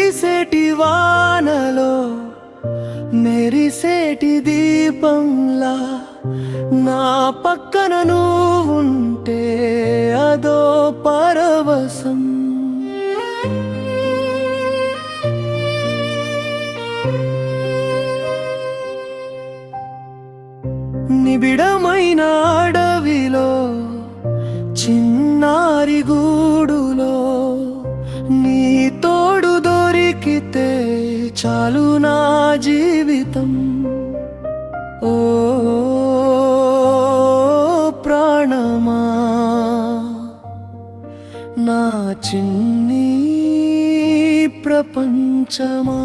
కురిసేటి వానలో మెరిసేటి దీపంలా నా పక్కన నువ్వుంటే అదో పరవశం. నిబిడమైన అడవిలో చిన్నారి గూడులో నీ తోడు దొరికితే చాలు నా జీవితం. ఓ ప్రాణమా నా చిన్ని ప్రపంచమా.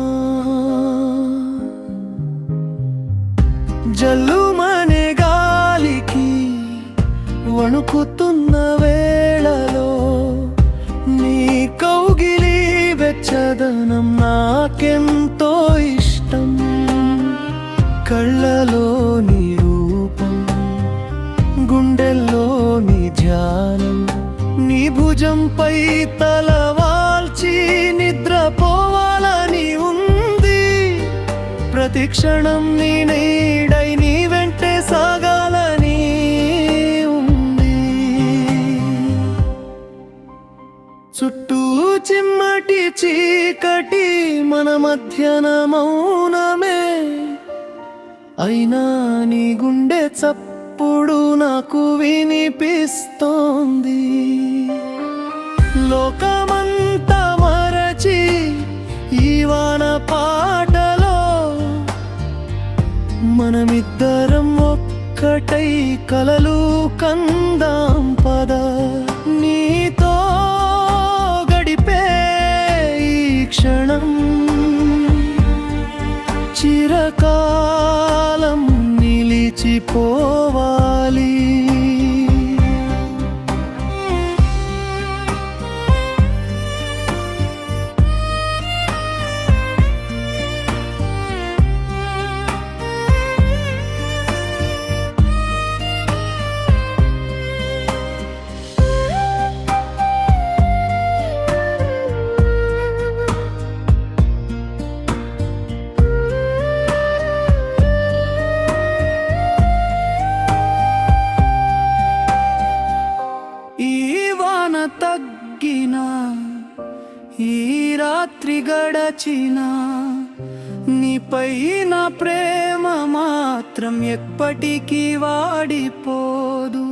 జల్లుమనే గాలికి వణుకుతున్న వేళలో నీ కౌగిలి వెచ్చదనం నాకెంతో ఇష్టం. కళ్ళలో నీ రూపం, గుండెల్లో నీ ధ్యానం, నీ భుజంపై తలవాల్చి నిద్రపోవాలని ఉంది. ప్రతి క్షణం నీ నీడై నీ వెంటే సాగాలని ఉంది. చుట్టూ చిమ్మటి చీకటి, మన మధ్యన మౌనమే. అయినా నీ గుండె చప్పుడు నాకు వినిపిస్తోంది. లోకమంతా మరచి ఈ వాన పాటలో మనమిద్దరం ఒక్కటై కలలు కందాం పద. నీతో గడిపే ఈ క్షణం చిరకాలం నిలిచిపోవాలి. తగ్గినా ఈ రాత్రి గడచినా నీపై నా ప్రేమ మాత్రం ఎప్పటికీ వాడిపోదు.